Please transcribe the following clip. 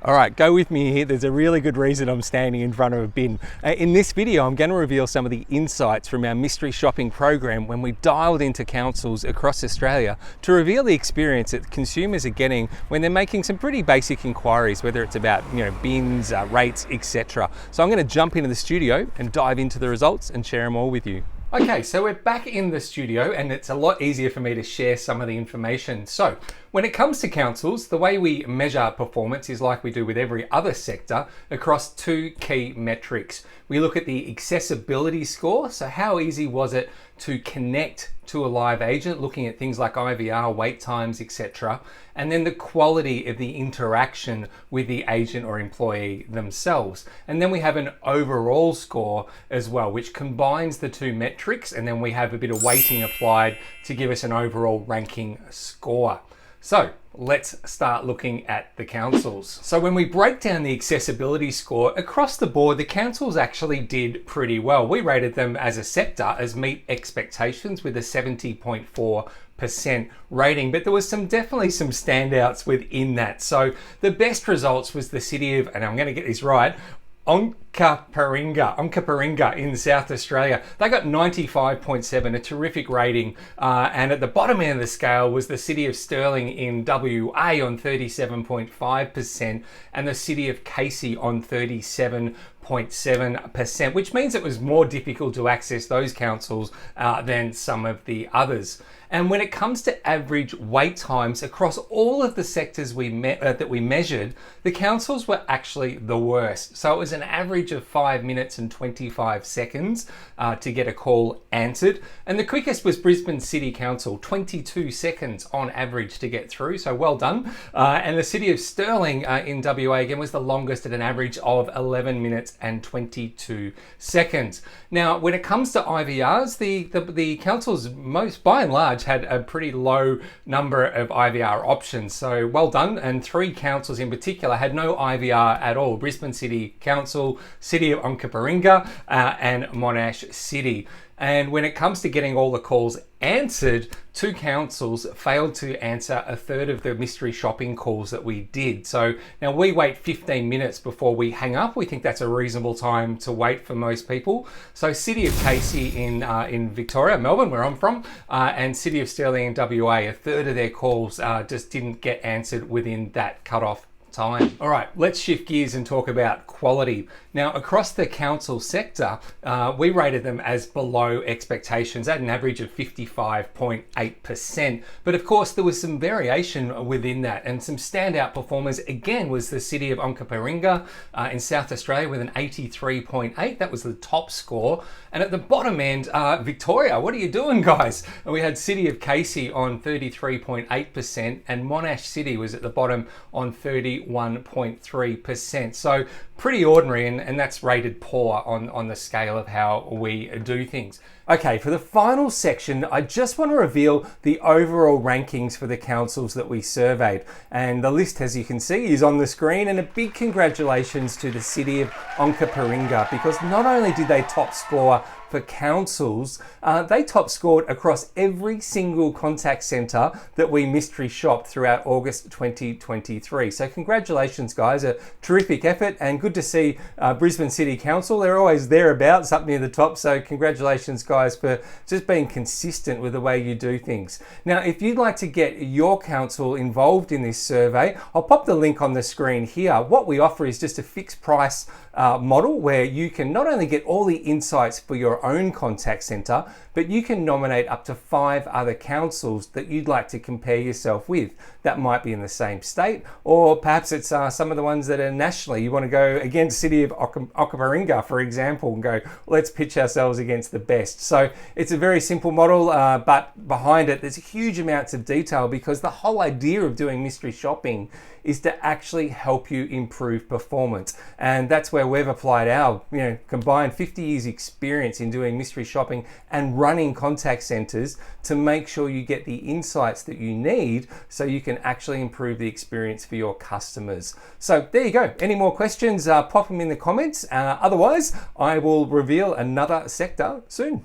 All right, go with me here. There's a really good reason I'm standing in front of a bin. In this video, I'm going to reveal some of the insights from our mystery shopping program when we dialed into councils across Australia to reveal the experience that consumers are getting when they're making some pretty basic inquiries, whether it's about bins, rates, etc. So I'm going to jump into the studio and dive into the results and share them all with you. Okay, so we're back in the studio and it's a lot easier for me to share some of the information. So when it comes to councils, the way we measure performance is like we do with every other sector across two key metrics. We look at the accessibility score, so how easy was it to connect to a live agent, looking at things like IVR, wait times, etc. And then the quality of the interaction with the agent or employee themselves. And then we have an overall score as well, which combines the two metrics, and then we have a bit of weighting applied to give us an overall ranking score. So let's start looking at the councils. So when we break down the accessibility score across the board, the councils actually did pretty well. We rated them as a sector as meet expectations with a 70.4% rating, but there was definitely some standouts within that. So the best results was the city of, and I'm going to get this right, Onkaparinga in South Australia. They got 95.7, a terrific rating. And at the bottom end of the scale was the city of Stirling in WA on 37.5% and the city of Casey on 37.7%, which means it was more difficult to access those councils than some of the others. And when it comes to average wait times across all of the sectors that we measured, the councils were actually the worst. So it was an average of 5 minutes and 25 seconds to get a call answered. And the quickest was Brisbane City Council, 22 seconds on average to get through. So well done. And the city of Stirling in WA again was the longest at an average of 11 minutes and 22 seconds. Now, when it comes to IVRs, the councils by and large had a pretty low number of IVR options. So well done. And 3 councils in particular had no IVR at all. Brisbane City Council, City of Onkaparinga, and Monash City. And when it comes to getting all the calls answered, 2 councils failed to answer a third of the mystery shopping calls that we did. So now we wait 15 minutes before we hang up. We think that's a reasonable time to wait for most people. So City of Casey in Victoria, Melbourne, where I'm from, and City of Stirling in WA, a third of their calls just didn't get answered within that cutoff time. All right, let's shift gears and talk about quality. Now, across the council sector, we rated them as below expectations at an average of 55.8%. But of course, there was some variation within that, and some standout performers again was the city of Onkaparinga in South Australia with an 83.8. That was the top score. And at the bottom end, Victoria, what are you doing, guys? And we had City of Casey on 33.8%, and Monash City was at the bottom on 31.3%. So pretty ordinary, and that's rated poor on the scale of how we do things. Okay, for the final section, I just want to reveal the overall rankings for the councils that we surveyed. And the list, as you can see, is on the screen, and a big congratulations to the city of Onkaparinga, because not only did they top score for councils, they top scored across every single contact centre that we mystery shopped throughout August 2023. So congratulations, guys, a terrific effort, and good to see Brisbane City Council. They're always thereabouts up near the top, so congratulations, guys, for just being consistent with the way you do things. Now, if you'd like to get your council involved in this survey, I'll pop the link on the screen here. What we offer is just a fixed price model where you can not only get all the insights for your own contact centre, but you can nominate up to 5 other councils that you'd like to compare yourself with. That might be in the same state, or perhaps it's some of the ones that are nationally. You want to go against City of Onkaparinga, for example, and go, let's pitch ourselves against the best. So it's a very simple model, but behind it, there's huge amounts of detail, because the whole idea of doing mystery shopping is to actually help you improve performance. And that's where we've applied our combined 50 years experience in doing mystery shopping and running contact centers to make sure you get the insights that you need so you can actually improve the experience for your customers. So there you go. Any more questions, pop them in the comments. Otherwise, I will reveal another sector soon.